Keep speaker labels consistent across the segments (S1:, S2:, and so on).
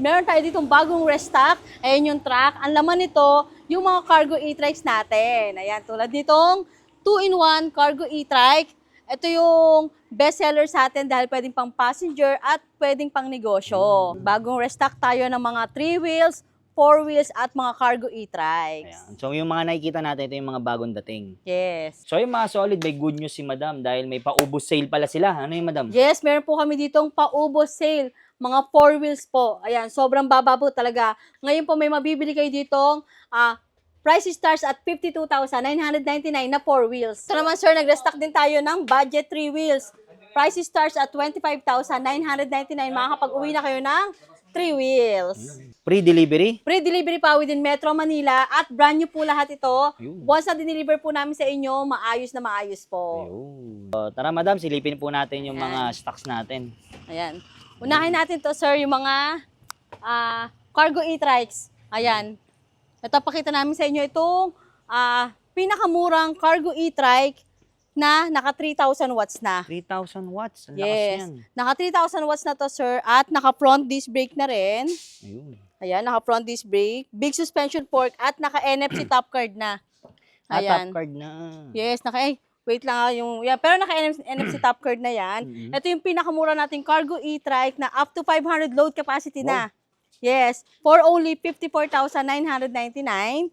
S1: meron tayo ditong bagong restock. Ayan yung truck. Ang laman nito, yung mga cargo e-trikes natin. Ayan, tulad nitong 2-in-1 cargo e-trike. Ito yung best seller sa atin dahil pwedeng pang passenger at pwedeng pang negosyo. Bagong restock tayo ng mga 3 wheels, 4 wheels at mga cargo e-trikes.
S2: Ayan. So yung mga nakikita natin, ito yung mga bagong dating.
S1: Yes.
S2: So yung mga solid, may good news si Madam dahil may paubos sale pala sila. Ano yung Madam?
S1: Yes, meron po kami ditong paubos sale. Mga 4 wheels po. Ayan, sobrang baba po talaga. Ngayon po may mabibili kayo ditong price starts at 52,999 na 4 wheels. Ito naman sir, nag-restock din tayo ng budget 3 wheels. Price starts at 25,999. Makakapag-uwi na kayo ng 3 wheels.
S2: Pre-delivery?
S1: Pre-delivery pa within Metro Manila at brand new po lahat ito.
S2: Ayun.
S1: Once na dineliver po namin sa inyo, maayos na maayos po.
S2: Ayun. So, tara Madam, silipin po natin yung mga stocks natin.
S1: Ayan. Unahin natin to sir, yung mga cargo e-trikes. Ayan. Ito, pakita namin sa inyo itong pinakamurang cargo e-trike na naka 3,000 watts na.
S2: 3,000 watts. Ang lakas
S1: Yes.
S2: yan.
S1: Naka 3,000 watts na to sir at naka front disc brake na rin.
S2: Ayun.
S1: Ayan, naka front disc brake, big suspension fork at naka NFC top card na. Ayan.
S2: Top card na.
S1: Yes, wait lang pero naka NFC top card na yan. Ito yung pinakamura nating cargo e-trike na up to 500 load capacity na. Yes, for only 54,999.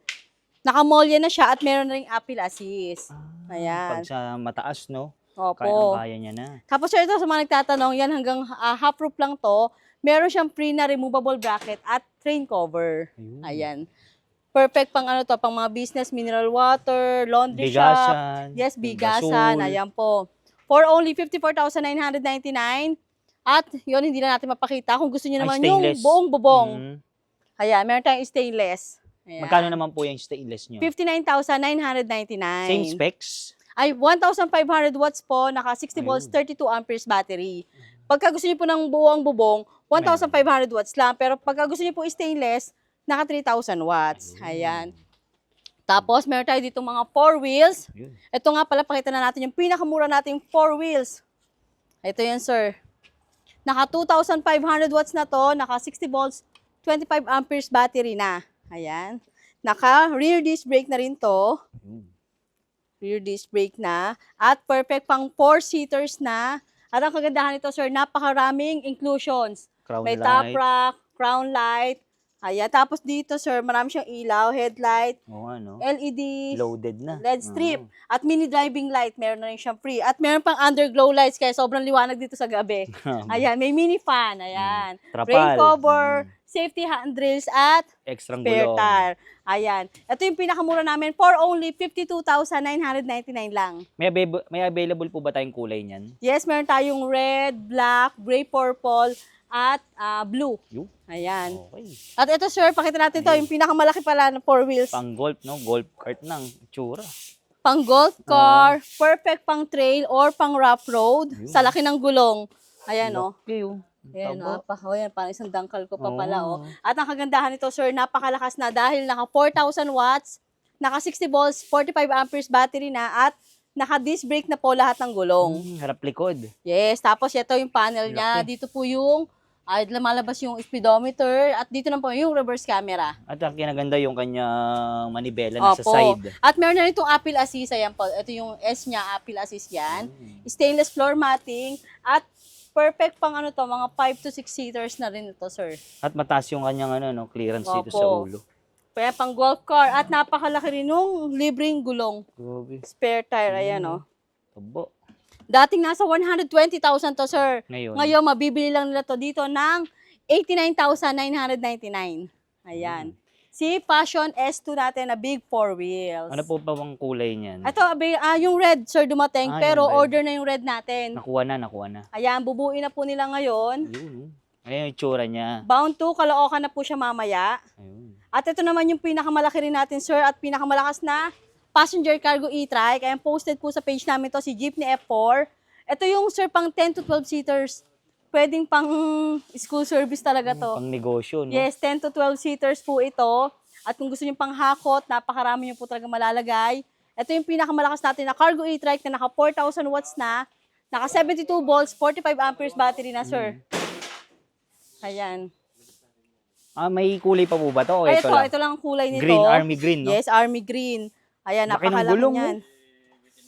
S1: Naka-molya na siya at meron na ring Apple Assist. Ayan.
S2: Pag sa mataas, no?
S1: Opo.
S2: Kaya niya na.
S1: Tapos sir, ito sa mga nagtatanong, yan hanggang half roof lang to. Meron siyang free na removable bracket at train cover.
S2: Ayun.
S1: Ayan. Perfect pang pang mga business, mineral water, laundry shop.
S2: Bigasan.
S1: Yes, bigasan.
S2: gasol.
S1: Ayan po. For only 54,999. At yun, hindi na natin mapakita. Kung gusto niyo naman yung
S2: stainless.
S1: buong bubong.
S2: Mm.
S1: Ayan, meron tayong stainless. Ayan.
S2: Magkano naman po yung stainless nyo?
S1: 59,999.
S2: Same specs?
S1: Ay, 1,500 watts po, naka 60 volts, 32 amperes battery. Pagka gusto niyo po ng buong bubong, 1,500 watts lang. Pero pagka gusto niyo po stainless, naka 3,000 watts. Ayan. Tapos, meron tayo dito mga 4 wheels.
S2: Ayun.
S1: Ito nga pala, pakita na natin yung pinakamura nating 4 wheels. Ito yan, sir. Naka 2,500 watts na to, naka 60 volts, 25 amperes battery na. Ayan. Naka rear disc brake na rin to.
S2: Ayun.
S1: Rear disc brake na. At perfect pang 4-seaters na. At ang kagandahan nito, sir, napakaraming inclusions.
S2: Crown
S1: May
S2: light.
S1: top rack, crown light. Ayan. Tapos dito, sir, marami siyang ilaw, headlight,
S2: Oo, ano?
S1: LED,
S2: Loaded na.
S1: LED strip, at mini driving light. Meron na rin siyang free. At meron pang underglow lights, kaya sobrang liwanag dito sa gabi. Ayan, may mini fan. Ayan.
S2: Trapal.
S1: Rain cover, safety handrails, at
S2: Extrang
S1: spare
S2: gulong.
S1: tire. Ayan. Ito yung pinakamura namin for only 52,999 lang.
S2: May available po ba tayong kulay niyan?
S1: Yes, meron tayong red, black, gray purple, at blue.
S2: Yung?
S1: Ayan.
S2: Okay.
S1: At ito, sir, pakita natin to yung pinakamalaki pala na 4 wheels.
S2: Pang golf, no? Golf cart ng tsura.
S1: Pang golf car, perfect pang trail or pang rough road. Sa laki ng gulong. Ayan, oh.
S2: Okay, oh.
S1: Ayan,
S2: Taba.
S1: ayan, parang isang dangkal ko pa
S2: Oo.
S1: pala, oh. At ang kagandahan nito, sir, napakalakas na dahil naka 4,000 watts, naka 60 volts, 45 amperes battery na, at naka disc brake na po lahat ng gulong.
S2: Harap likod.
S1: Yes, tapos ito yung panel niya.
S2: Laki.
S1: Dito po yung lumalabas yung speedometer at dito na po yung reverse camera.
S2: At ang kinaganda yung kanyang manibela na sa
S1: Opo.
S2: side.
S1: At meron na rin itong Apple Assist. Ayan po. Ito yung S niya, Apple Assist yan. Stainless floor matting. At perfect pang mga 5 to 6 seaters na rin ito, sir.
S2: At mataas yung kanyang clearance dito
S1: Opo.
S2: sa ulo.
S1: Kaya pang golf car. At napakalaki rin nung libreng gulong.
S2: Grabe.
S1: Spare tire. Ayan, oh.
S2: Tabo.
S1: Dating nasa 120,000 to, sir.
S2: Ngayon.
S1: Ngayon, mabibili lang nila to dito ng 89,999. Ayan. Si Passion S2 natin na big 4 wheels.
S2: Ano po ba bang kulay niyan?
S1: Ito, yung red, sir, dumating.
S2: Ah,
S1: pero
S2: yung red.
S1: order na yung red natin.
S2: Nakuha na.
S1: Ayan, bubuin na po nila ngayon.
S2: Ayun, oh. Ayan yung tsura niya.
S1: Bound to, Caloocan na po siya mamaya.
S2: Ayun.
S1: At ito naman yung pinakamalaki rin natin, sir, at pinakamalakas na passenger cargo e-trike. Ayan, posted po sa page namin to si Jeepney F4. Ito yung, sir, pang 10 to 12 seaters. Pwedeng pang school service talaga to.
S2: Pang negosyo, no?
S1: Yes, 10 to 12 seaters po ito. At kung gusto niyo pang hakot, napakarami niyo po talaga malalagay. Ito yung pinakamalakas natin na cargo e-trike na naka 4,000 watts na. Naka 72 volts, 45 amperes battery na, sir. Ayan.
S2: May kulay pa po ba to? O
S1: Ay,
S2: ito lang?
S1: ito lang ang kulay nito.
S2: Green, army green, no?
S1: Yes, army green. Ayan,
S2: Laki ng
S1: napakalaki
S2: gulong,
S1: niyan.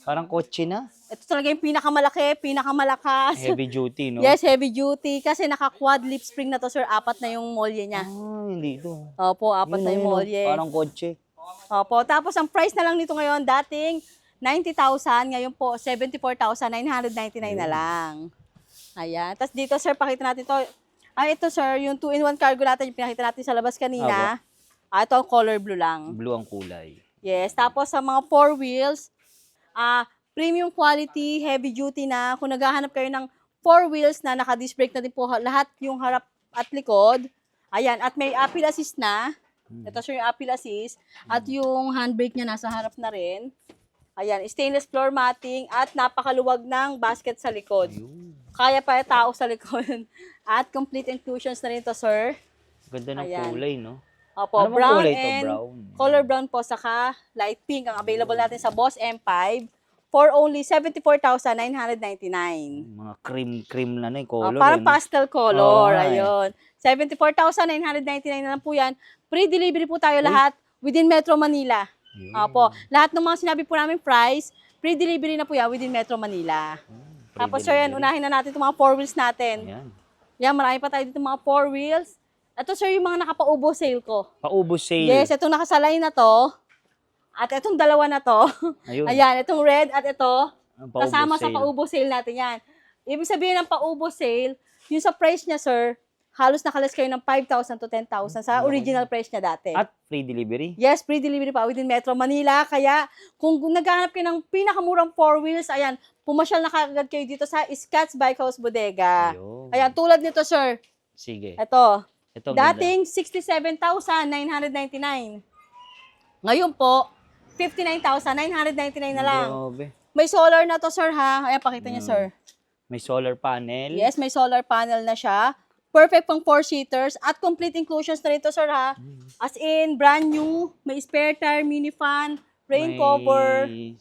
S2: Parang kotse na.
S1: Ito talaga yung pinakamalaki, pinakamalakas.
S2: Heavy duty, no?
S1: Yes, heavy duty. Kasi naka-quad lip spring na to, sir. 4 na yung molye niya.
S2: Hindi ito.
S1: Opo, 4 na yung molye.
S2: Parang kotse.
S1: Opo, tapos ang price na lang nito ngayon, dating 90,000, ngayon po 74,999 na lang. Ayan. Tapos dito, sir, pakita natin to. Ito, sir, yung 2-in-1 cargo natin, yung pinakita natin sa labas kanina. Ito, color blue lang.
S2: Blue ang kulay.
S1: Yes, tapos sa mga 4 wheels, premium quality, heavy duty na. Kung naghahanap kayo ng 4 wheels na naka-disc brake na din po lahat yung harap at likod. Ayan, at may apple assist na. Ito siya yung apple assist. At yung handbrake niya nasa harap na rin. Ayan, stainless floor matting at napakaluwag ng basket sa likod. Kaya pa yung tao sa likod. At complete inclusions na rin to, sir.
S2: Ganda ng
S1: Ayan.
S2: kulay, no?
S1: Opo,
S2: Ano bang
S1: brown
S2: kulay to?
S1: and
S2: Brown.
S1: color brown po, saka light pink ang available natin sa Boss M5 for only 74,999.
S2: Mga cream na yung color.
S1: Parang
S2: no?
S1: pastel color,
S2: nga eh.
S1: ayun. 74,999 na lang po yan. Free delivery po tayo lahat within Metro Manila. Opo, lahat ng mga sinabi po namin price, free delivery na po yan within Metro Manila. Tapos sir, yan, unahin na natin itong mga 4 wheels natin.
S2: Ayan.
S1: Yan, marami pa tayo dito mga 4 wheels. Ito sir, yung mga nakapaubo sale ko.
S2: Paubos sale.
S1: Yes, itong nakasalay na to. At itong dalawa na to.
S2: Ayun.
S1: Ayan, itong red at ito.
S2: Ang paubos
S1: Kasama sa
S2: sale.
S1: paubo sale natin yan. Ibig sabihin ng paubo sale, yung sa price niya sir, halos nakalas kayo ng 5,000 to 10,000 sa original price niya dati.
S2: At free delivery.
S1: Yes, free delivery pa within Metro Manila. Kaya kung naghahanap kayo ng pinakamurang 4 wheels, ayan, pumasyal na kagad kayo dito sa Scotts Bike House Bodega.
S2: Ayun.
S1: Ayan, tulad nito sir.
S2: Sige.
S1: Ito.
S2: Ito ganda.
S1: Dating 67,999. Ngayon po, 59,999 na lang.
S2: Grabe.
S1: May solar na to, sir, ha? Ayan, pakita niyo, sir.
S2: May solar panel.
S1: Yes, may solar panel na siya. Perfect pang 4-seaters at complete inclusions na rito, sir, ha? As in, brand new, may spare tire, mini fan, rain
S2: May
S1: cover.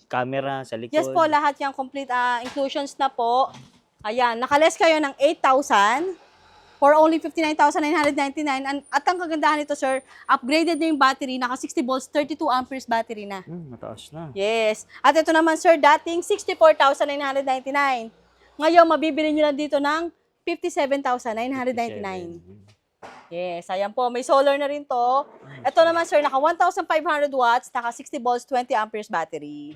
S2: camera sa likod.
S1: Yes po, lahat yung complete inclusions na po. Ayan, nakaless kayo ng 8,000 for only 59,999. At ang kagandahan nito, sir, upgraded na yung battery, naka 60 volts, 32 amperes battery na.
S2: Mataas na.
S1: Yes. At ito naman, sir, dating 64,999. Ngayon, mabibili nyo lang dito ng 57,999. Yes, ayan po. May solar na rin to. Ito naman, sir, naka 1,500 watts, naka 60 volts, 20 amperes battery.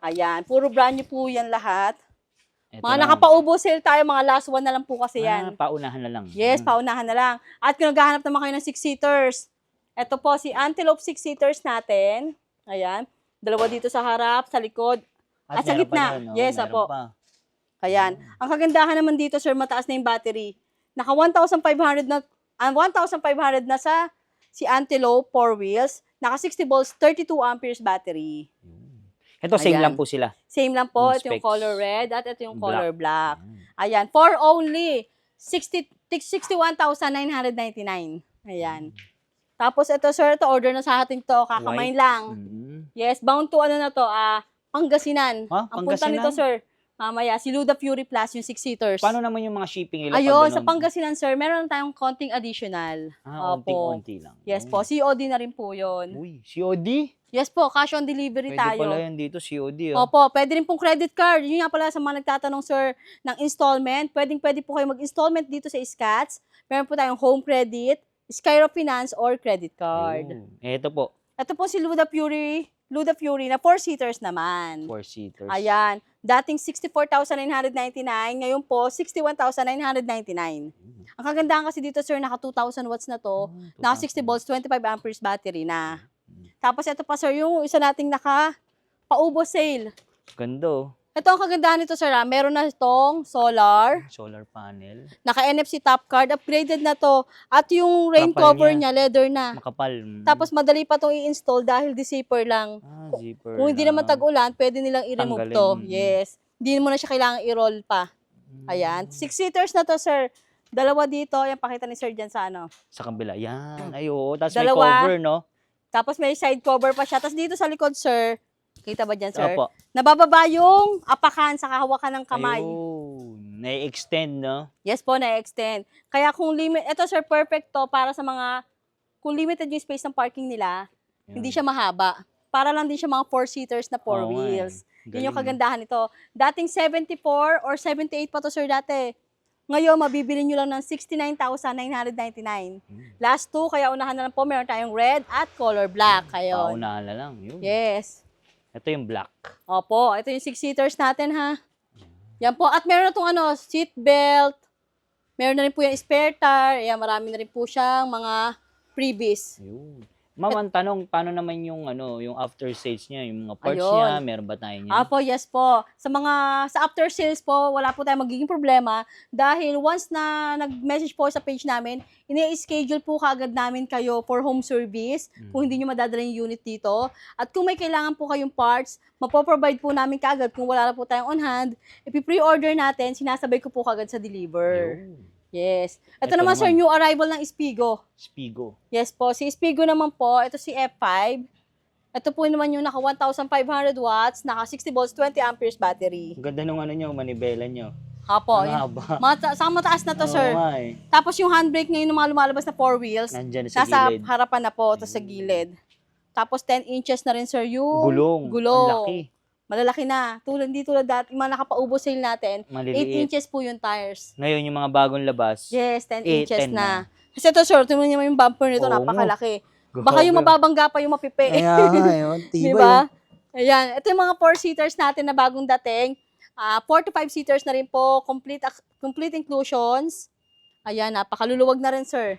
S1: Ayan, puro brand new po yan lahat.
S2: Ito
S1: Mga
S2: na.
S1: nakapaubo sale tayo, mga last one na lang po kasi yan.
S2: Paunahan na lang.
S1: Yes, paunahan na lang. At kung naghahanap naman kayo ng 6-seaters, ito po si Antelope 6-seaters natin. Ayan. Dalawa dito sa harap, sa likod, at sa
S2: meron
S1: gitna.
S2: pa doon,
S1: Yes,
S2: meron
S1: apo.
S2: pa.
S1: Ayan. Ang kagandahan naman dito, sir, mataas na yung battery. Naka 1,500 na, 1,500 na sa si Antelope 4 wheels. Naka 60 volts, 32 amperes battery.
S2: Ito, same
S1: Ayan.
S2: lang po sila.
S1: Same lang po.
S2: Yung
S1: Ito yung
S2: specs.
S1: color red at ito yung color black.
S2: Ayan.
S1: Ayan. For only 61,999. Ayan. Tapos ito, sir, ito order na sa atin to. Kakamain lang. Yes, bound to ano na to, Pangasinan. Ang punta
S2: Pangasinan?
S1: nito, sir, mamaya, si Luda Fury Plus, yung 6-seaters.
S2: Paano naman yung mga shipping nila?
S1: Ayun,
S2: pag
S1: sa
S2: ganun?
S1: Pangasinan, sir, meron tayong konting additional.
S2: Konting-konti lang.
S1: Yes po, COD na rin po yun.
S2: Uy, COD?
S1: Yes po, cash on delivery
S2: Pwede
S1: tayo.
S2: pala yan dito, COD.
S1: Opo, pwede rin pong credit card. Yun nga pala sa mga nagtatanong, sir, ng installment. Pwede po kayo mag-installment dito sa Scotts. Meron po tayong home credit, Skyro Finance, or credit card.
S2: Ito po,
S1: Ito po si Luda Fury na 4-seaters naman.
S2: 4-seaters.
S1: Ayan. Dating 64,999, ngayon po 61,999. Ang kagandahan kasi dito, sir, naka 2,000 watts na to, naka 60 volts, 25 amperes battery na. Tapos ito pa, sir, yung isa nating naka paubo sale.
S2: Ganda oh.
S1: Ito ang kagandahan nito, sir, meron na itong solar,
S2: Solar panel.
S1: naka NFC top card, upgraded na to, at yung rain
S2: Kapal
S1: cover
S2: niya.
S1: niya, leather na.
S2: Makapal.
S1: Tapos madali pa itong i-install dahil zipper lang.
S2: Zipper
S1: Kung hindi naman tag-ulan, pwede nilang i-remove to.
S2: Tanggalin.
S1: Yes. Hindi mo na siya kailangan i-roll pa. Ayan. 6-seaters na to, sir. Dalawa dito. Ayan, pakita ni sir dyan sa ano.
S2: Sa kabila. Yan. Ay, oo. Tapos may
S1: Dalawa.
S2: cover, no?
S1: Tapos may side cover pa siya. Tapos dito sa likod, sir. Kita ba dyan, sir?
S2: Opo.
S1: Nabababa yung apakan sa kahawakan ng kamay.
S2: Ayun. Na-extend, no?
S1: Yes po, na-extend. Kaya kung limit, ito sir, perfect to para sa mga kung limited yung space ng parking nila, hindi siya mahaba. Para lang din siya mga 4-seaters na 4
S2: Oo nga eh.
S1: wheels. Yun yung
S2: Galing,
S1: kagandahan nito. Dating 74 or 78 pa to, sir, dati. Ngayon, mabibili nyo lang ng 69,999. Last two, kaya unahan na lang po, meron tayong red at color black. Ayun.
S2: Paunahan na lang. Yun.
S1: Yes.
S2: Ito yung black.
S1: Opo, ito yung 6-seaters natin, ha. Yan po. At meron na itong seat belt. Meron na rin po yung spare tire. Ayan, marami na rin po siyang mga freebies.
S2: Ayun. Ma'am, ang tanong, paano naman yung yung after sales niya, yung mga parts
S1: Ayun.
S2: niya, meron ba tayo niya?
S1: Apo, yes po. Sa after sales po, wala po tayong magiging problema dahil once na nag-message po sa page namin, ini-schedule po kaagad namin kayo for home service kung hindi nyo madadala yung unit dito. At kung may kailangan po kayong parts, mapoprovide po namin kaagad kung wala na po tayong on hand. Ipi-pre-order natin, sinasabay ko po kaagad sa deliver.
S2: Ayun.
S1: Yes. Ito
S2: Ito
S1: naman, sir,
S2: naman.
S1: new arrival ng Spigo.
S2: Spigo.
S1: Yes po. Si Spigo naman po, ito si F5. Ito po naman yung naka 1,500 watts, naka 60 volts, 20 amperes battery.
S2: Ang ganda nung niyo, manibela niyo.
S1: Hapo.
S2: Ang
S1: Yun.
S2: haba.
S1: Saka mataas na to,
S2: Oo
S1: sir.
S2: nga eh.
S1: Tapos yung handbrake ngayon ng mga lumalabas na 4 wheels,
S2: Nandyan sa
S1: nasa
S2: gilid.
S1: harapan na po, to sa gilid. Tapos 10 inches na rin, sir, yung
S2: Gulong.
S1: gulong.
S2: Ang laki.
S1: Malalaki na. Hindi tulad dati, yung mga nakapaubo sale natin, 8
S2: Maliliit.
S1: inches po yung tires.
S2: Ngayon, yung mga bagong labas.
S1: Yes, 10
S2: Eh,
S1: inches
S2: 10
S1: na. Kasi ito, sir, tingnan niyo yung bumper nito,
S2: Oo,
S1: napakalaki. Baka yung
S2: Grabe.
S1: mababangga pa yung mapipi.
S2: Kaya nga, yun.
S1: Di
S2: Tibay.
S1: ba? Ayan, ito yung mga 4-seaters natin na bagong dating. 4 to 5-seaters na rin po, complete inclusions. Ayan, napakaluluwag na rin, sir.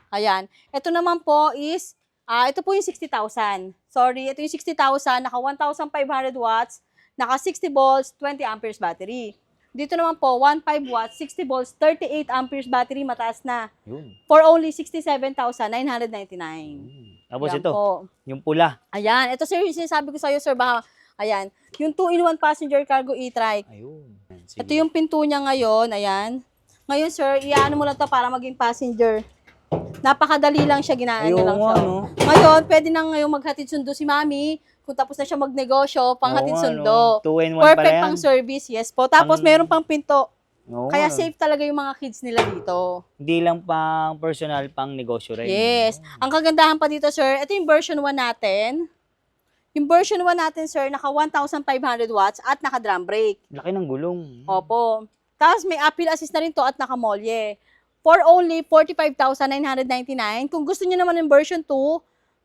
S1: Ayan. Ito naman po is, ito po yung 60,000. Sorry, ito yung 60,000, naka 1,500 watts, naka 60 volts, 20 amperes battery. Dito naman po, 15 watts, 60 volts, 38 amperes battery, mataas na.
S2: Yun.
S1: For only 67,999.
S2: Tapos
S1: Yan
S2: ito,
S1: po.
S2: yung pula.
S1: Ayan, ito sir, yung sinasabi ko sa'yo, sir, baka, ayan, yung 2-in-1 passenger cargo e-trike.
S2: Ayun.
S1: Ito yung pinto niya ngayon, ayan. Ngayon, sir, iano mo lang to para maging passenger. Napakadali lang siya, ginaan
S2: Ayun
S1: niyo lang
S2: nga,
S1: siya.
S2: no?
S1: Ngayon, pwede na ngayon maghatid sundo si mami, kung tapos na siya magnegosyo, panghatid
S2: Oo nga,
S1: sundo.
S2: no? 2-in-1 pala
S1: Perfect
S2: yan.
S1: pang service, yes po. Tapos meron pang pinto.
S2: Oo
S1: Kaya
S2: nga.
S1: safe talaga yung mga kids nila dito.
S2: Hindi lang pang personal, pang negosyo rin.
S1: Yes. Ang kagandahan pa dito, sir, ito yung version 1 natin. Yung version 1 natin, sir, naka 1,500 watts at naka drum brake.
S2: Laki ng gulong.
S1: Opo. Tapos may appeal assist na rin to at naka molye. For only 45,999. Kung gusto niyo naman ng version 2,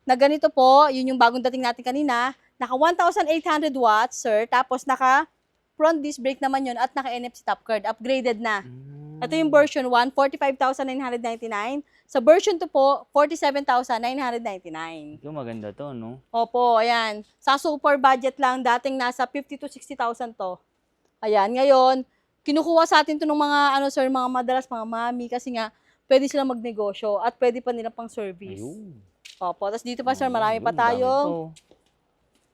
S1: na ganito po, yun yung bagong dating natin kanina, naka 1,800 watts, sir, tapos naka front disc brake naman yun at naka NFC top card, upgraded na. Ito yung version 1, 45,999. Sa version 2 po, 47,999.
S2: Ito maganda to, no?
S1: Opo, ayan. Sa super budget lang, dating nasa 50 to 60,000 to. Ayan, ngayon, kinukuha sa atin to ng mga, sir, mga madalas, mga mami, kasi nga, pwede silang magnegosyo at pwede pa nila pang service.
S2: Ayun.
S1: Opo, tapos dito pa, sir, marami pa
S2: Ayun, dami
S1: tayong...
S2: to.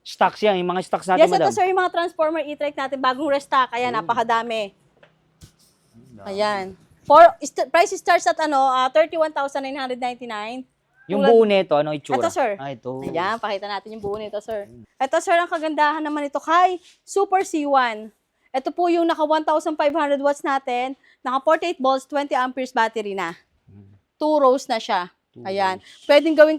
S2: Stocks yan, yung mga stocks natin,
S1: Yes,
S2: madam.
S1: ito, sir, yung mga transformer e-trike natin, bagong restock. Ayan, napakadami. Ayan. Price starts at 31,999.
S2: Yung
S1: Tulad-
S2: buo nito, ano itsura?
S1: Ito, sir.
S2: Ito.
S1: Ayan, pakita natin yung buo nito, sir. Ito, sir, ang kagandahan naman ito kay Super C1. Ito po yung naka 1,500 watts natin, naka 48 volts, 20 amperes battery na. 2 rows na siya. Ayan. Pwedeng gawing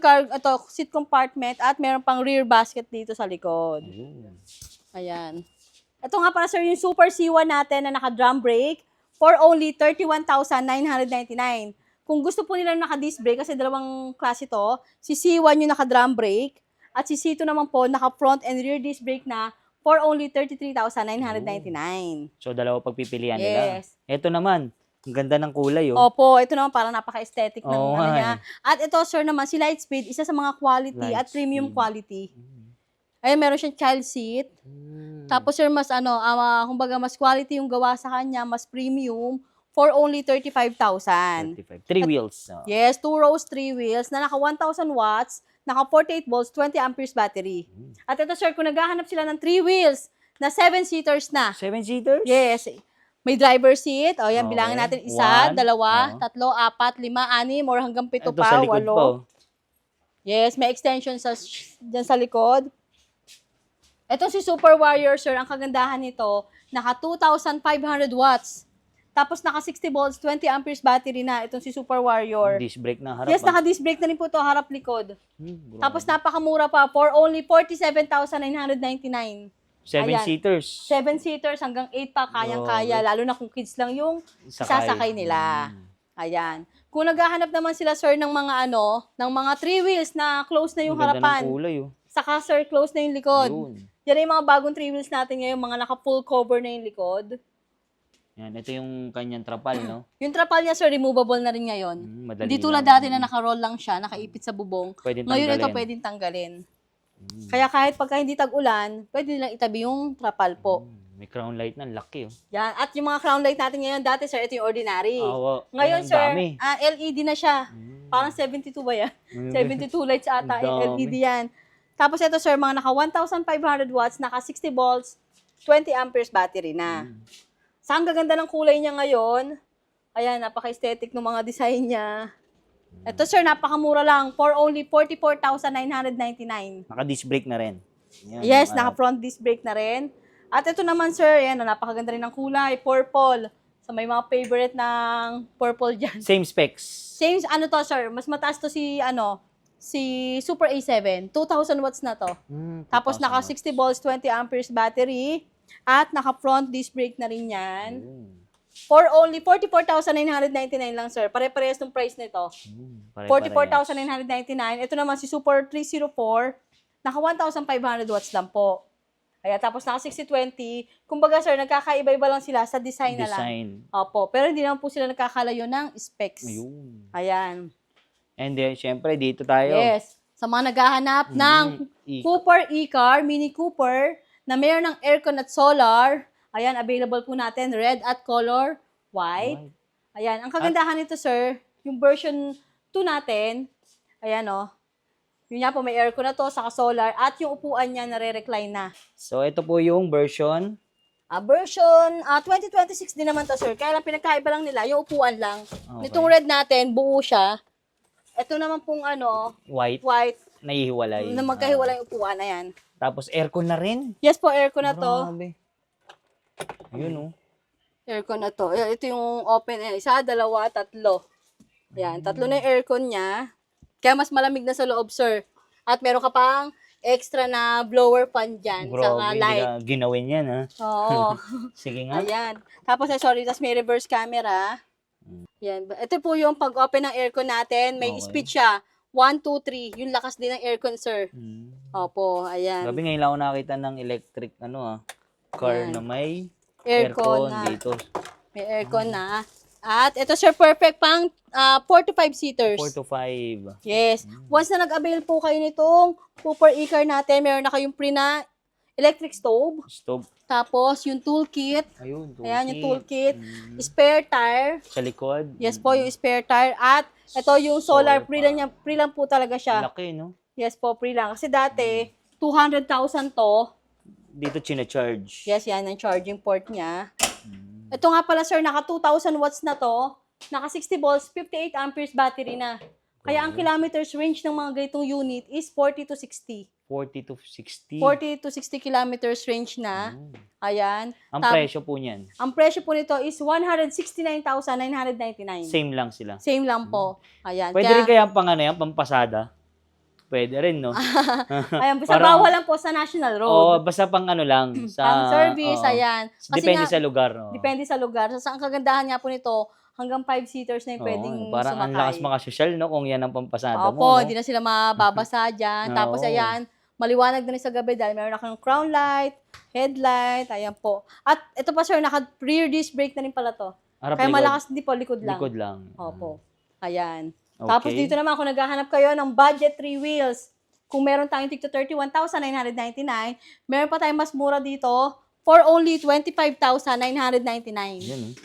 S1: seat compartment at meron pang rear basket dito sa likod.
S2: Ayun.
S1: Ayan. Ito nga pala, sir, yung Super C1 natin na naka-drum brake for only 31,999. Kung gusto po nila naka-disc brake, kasi dalawang klase to, si C1 yung naka-drum brake, at si C2 naman po, naka-front and rear disc brake na for only 33,999.
S2: So, dalawa pagpipilian nila.
S1: Yes.
S2: Ito naman, ang ganda ng kulay, oh.
S1: Opo, ito naman parang napaka-aesthetic ng
S2: Oo
S1: ano
S2: nga
S1: niya. At ito, sir, naman, si Lightspeed, isa sa mga quality at premium
S2: Lightspeed.
S1: quality. Ayun, meron siyang child seat. Tapos, sir, mas kumbaga, mas quality yung gawa sa kanya, mas premium, for only 35,000.
S2: 35. 3 wheels. Oh.
S1: Yes, 2 rows, 3 wheels, na naka 1,000 watts, naka 48 volts, 20 amperes battery. At ito, sir, kung naghahanap sila ng 3 wheels, na 7-seaters na.
S2: 7-seaters?
S1: Yes. May driver seat. O, yan,
S2: Okay.
S1: bilangin natin. 1, 2,
S2: Oo.
S1: 3, 4, 5, 6, or hanggang 7
S2: Ito
S1: pa,
S2: sa likod
S1: 8.
S2: pa, oh.
S1: Yes, may extension dyan sa likod. Ito si Super Warrior, sir, ang kagandahan nito, naka 2,500 watts. Tapos naka 60 volts, 20 amperes battery na itong si Super Warrior.
S2: Disc brake na harap.
S1: Yes, naka-disc brake na rin po to, harap likod. Tapos napakamura pa for only 47,999.
S2: 7-seaters.
S1: 7-seaters hanggang 8 pa, kayang-kaya. Lalo na kung kids lang yung sasakay nila. Ayan. Kung naghahanap naman sila, sir, ng mga ng mga 3 wheels na close na yung
S2: Ang ganda
S1: harapan.
S2: ng kulay, oh.
S1: Saka, sir, close na yung likod.
S2: Yun.
S1: Yan yung mga bagong 3 wheels natin ngayon, mga naka-full cover na yung likod.
S2: Yan, ito yung kanyang trapal, no?
S1: Yung trapal niya, sir, removable na rin ngayon.
S2: Madali
S1: Hindi tulad
S2: lang.
S1: dati na naka-roll lang siya, nakaipit sa bubong.
S2: Pwedeng
S1: Ngayon ito
S2: tanggalin.
S1: pwedeng tanggalin. Kaya kahit pagka hindi tag-ulan, pwede nilang itabi yung trapal po.
S2: May crown light na, laki, oh.
S1: Yan. At yung mga crown light natin ngayon, dati, sir, ito yung ordinary. Ngayon,
S2: ang
S1: sir,
S2: dami.
S1: LED na siya. Parang 72 ba yan? 72 lights ata,
S2: Ang dami.
S1: LED yan. Tapos ito, sir, mga naka 1,500 watts, naka 60 volts, 20 amperes battery na. Sa ang gaganda ng kulay niya ngayon, ayan, napaka-aesthetic ng mga design niya. Ito, sir, napakamura lang, for only 44,999.
S2: Naka-disc brake na rin. Yan,
S1: Yes, naka-front disc brake na rin. At ito naman, sir, ayan, napakaganda rin ng kulay, purple. So, may mga favorite ng purple dyan.
S2: Same specs.
S1: Same, to, sir, mas mataas to si Super A7. 2,000 watts na to. Tapos,
S2: 2,000
S1: naka 60 volts, 20 amperes battery. At naka-front disc brake na rin yan. For only 44,999 lang, sir. Pare-parehas ng price nito. 44,999. Ito naman si Super 304. Naka 1,500 watts lang po. Kaya tapos naka 6020. Kumbaga, sir, nagkakaiba-iba lang sila sa design na lang. Opo. Pero hindi naman po sila nagkakalayo ng specs.
S2: Ayun.
S1: Ayan.
S2: And then, syempre, dito tayo.
S1: Yes. Sa mga naghahanap ng Cooper E-Car, Mini Cooper, na mayroon ng aircon at solar. Ayan, available po natin, red at color white. Ayan, ang kagandahan nito, sir, yung version 2 natin, ayan yun nga po, may aircon na to, saka solar, at yung upuan niya nare-recline na.
S2: So, ito po yung version.
S1: Version 2026 din naman to, sir. Kaya lang pinagkaiba lang nila, yung upuan lang.
S2: Okay.
S1: Nitong red natin, buo siya. Ito naman pong
S2: White.
S1: white,
S2: Nahihiwalay.
S1: na magkahiwalay yung upuan, ayan.
S2: Tapos, aircon na rin.
S1: Yes po, aircon na to.
S2: Grabe. Ayun, oh.
S1: Aircon na to. Ayan, ito yung open air. Isa, dalawa, tatlo. Ayan, tatlo na yung aircon niya. Kaya mas malamig na sa loob, sir. At meron ka pang extra na blower fan dyan.
S2: Grabe,
S1: Saka light.
S2: ginawin yan, ha?
S1: Oo.
S2: Sige nga.
S1: Ayan. Tapos, sorry, tapos may reverse camera. Ayan. Ito po yung pag-open ng aircon natin. May speed siya. 1, 2, 3. Yung lakas din ng aircon, sir. Opo, ayan.
S2: Grabe, ngayon lang ako nakita ng electric, car na may
S1: Aircon na.
S2: dito.
S1: May aircon na. At ito, sir, perfect pang 4 to 5 seaters.
S2: 4 to 5.
S1: Yes. Once na nag-avail po kayo nitong Cooper E-Car natin, meron na kayong free na electric stove.
S2: Stove.
S1: Tapos, yung toolkit.
S2: Ayun, toolkit.
S1: Ayan, yung toolkit. Spare tire.
S2: Sa likod.
S1: Yes po, yung spare tire. At ito yung solar, free lang, free lang po talaga siya.
S2: Laki, no?
S1: Yes po, free lang. Kasi dati, 200,000 to.
S2: Dito china-charge.
S1: Yes, yan ang charging port niya. Ito nga pala, sir, naka 2,000 watts na to. Naka 60 volts, 58 amperes battery na. Kaya ang kilometers range ng mga ganitong unit is 40 to 60.
S2: 40 to 60.
S1: 40 to 60 kilometers range na. Ayan.
S2: Ang presyo po niyan.
S1: Ang presyo po nito is 169,999.
S2: Same lang sila.
S1: Same lang po. Ayan.
S2: Pwede rin kaya pang pampasada? Pwede rin, no?
S1: Ayan, basta bawal lang po sa National Road.
S2: Oo, basta pang lang.
S1: Pang service, ayan. Kasi
S2: Depende
S1: nga,
S2: sa lugar.
S1: Depende sa lugar. So, ang kagandahan nga po nito, hanggang 5 seaters na yung pwedeng
S2: parang ang lakas
S1: sumakay.
S2: mga sosyal, no? Kung yan ang pampasada mo,
S1: Opo,
S2: no?
S1: hindi na sila mababasa dyan. Tapos,
S2: Oo.
S1: ayan, maliwanag na rin sa gabi dahil meron na kang crown light, headlight, ayan po. At ito pa, sir, naka-rear disc brake na rin pala to.
S2: Harap,
S1: Kaya
S2: likod.
S1: malakas, hindi po, likod lang.
S2: Likod lang.
S1: Opo. Ayan.
S2: Okay.
S1: Tapos dito naman, kung naghahanap kayo ng budget 3 wheels, kung meron tayong tigto 31,999, meron pa tayong mas mura dito for only 25,999.
S2: Yan,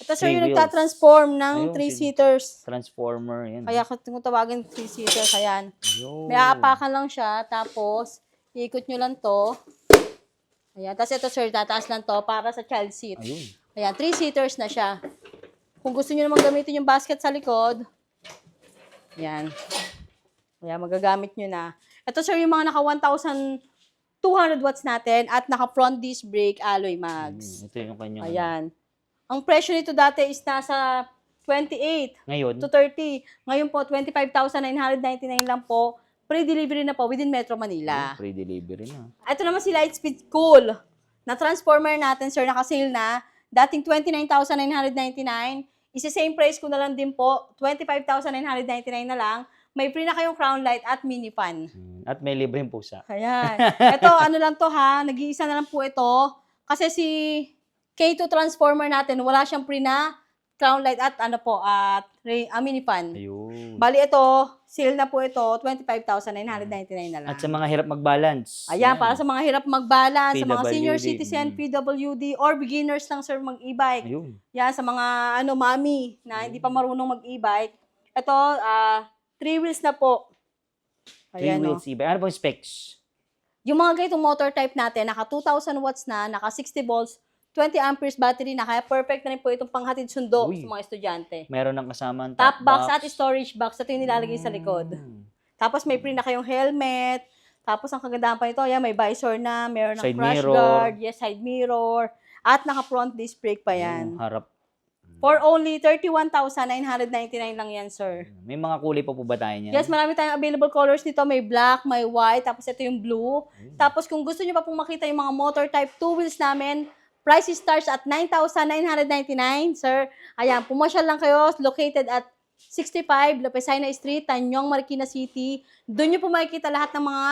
S1: Ito, sir,
S2: 3
S1: yung
S2: wheels.
S1: nagka-transform ng
S2: Ayun,
S1: 3-seaters.
S2: Transformer, yan.
S1: Kaya kung tawagin 3-seaters, ayan.
S2: Ayun.
S1: May aapakan lang siya, tapos iikot nyo lang to. Ayan, tapos ito, sir, tataas lang to para sa child seat.
S2: Ayun.
S1: Ayan, 3-seaters na siya. Kung gusto nyo naman gamitin yung basket sa likod, ayan. Ayan, magagamit nyo na. Ito, sir, yung mga naka 1,200 watts natin at naka front disc brake alloy mags.
S2: Ito yung kanyang.
S1: Ayan. Ang presyo nito dati is nasa 28
S2: Ngayon,
S1: to 30. Ngayon po, 25,999 lang po. Pre-delivery na po within Metro Manila.
S2: free delivery na.
S1: Ito naman si Lightspeed Cool. Na transformer natin, sir, naka-sale na. Dating 29,999. Isa-same price ko na lang din po. 25,999 na lang. May free na kayong crown light at mini fan.
S2: At may libreng pusa.
S1: Ayan. Ito, ano lang to ha. Nag-iisa na lang po ito. Kasi si K2 transformer natin, wala siyang free na crown light at ano po, at mini fan.
S2: Ayun.
S1: Bali ito, sale na po ito, 25,999 na lang.
S2: At sa mga hirap mag-balance.
S1: Ayan, para sa mga hirap mag-balance, sa mga
S2: PWD.
S1: senior citizen, PWD, or beginners lang sir mag-e-bike.
S2: Ayun.
S1: Yan, sa mga mami na hindi pa marunong mag-e-bike. Ito, 3 wheels na po.
S2: 3
S1: Ayan,
S2: wheels e-bike. Ano pong specs?
S1: Yung mga ganitong motor type natin, naka 2,000 watts na, naka 60 volts, 20 amperes battery na, kaya perfect na rin po itong panghatid sundo
S2: Uy.
S1: sa mga estudyante.
S2: Meron ng kasamang
S1: Top box at storage box, ito yung nilalagay sa likod.
S2: Mm.
S1: Tapos may free na kayong helmet. Tapos ang kagandahan pa nito, yan, may visor na, meron ng
S2: Side
S1: crash
S2: mirror.
S1: guard, yes, side mirror, at naka front disc brake pa yan.
S2: Yung harap.
S1: For only 31,999 lang yan, sir.
S2: May mga kulay pa po ba tayo niyan?
S1: Yes, marami tayong available colors nito. May black, may white, tapos ito yung blue. Tapos kung gusto niyo pa pong makita yung mga motor type 2 wheels namin, price starts at 9,999, sir. Ayan, pumasyal lang kayo, located at 65 Lapesina Street, Tanyong, Marikina City. Doon niyo po makikita lahat ng mga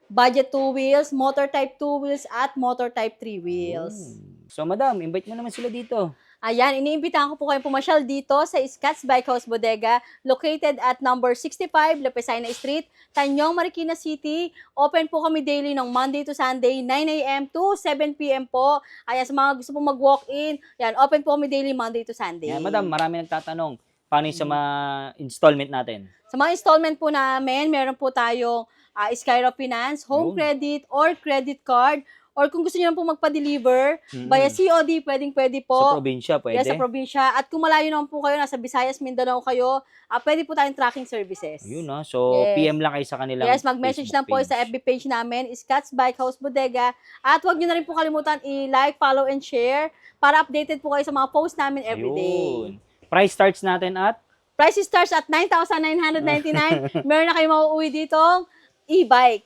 S1: budget 2 wheels, motor type 2 wheels, at motor type 3 wheels.
S2: So, madam, invite mo naman sila dito.
S1: Ayan, iniimbitahan ko po kayong pumasyal dito sa Scotts Bike House Bodega, located at number 65 Lapesina Street, Tanyong, Marikina City. Open po kami daily ng Monday to Sunday, 9 a.m. to 7 p.m. po. Ayan, sa mga gusto po mag-walk-in, yan, open po kami daily Monday to Sunday.
S2: Yan, madam, marami nagtatanong. Paano yung sa mga installment natin?
S1: Sa mga installment po namin, meron po tayong Skyro Finance, home
S2: Yun.
S1: credit, or credit card. Or kung gusto niyo lang po magpa-deliver, via COD, pwedeng-pwede po.
S2: Sa probinsya, pwede?
S1: Yes, sa probinsya. At kung malayo naman po kayo, nasa Visayas, Mindanao kayo, pwede po tayong tracking services.
S2: Ayun na. So,
S1: Yes.
S2: PM lang kayo sa kanilang
S1: Yes, mag-message lang po
S2: Facebook
S1: sa FB page namin, Scotts Bike House Bodega. At huwag niyo na rin po kalimutan i-like, follow, and share para updated po kayo sa mga post namin everyday.
S2: Ayun. Price starts natin at?
S1: Price starts at 9,999. Meron na kayo mauuwi ditong e-bike.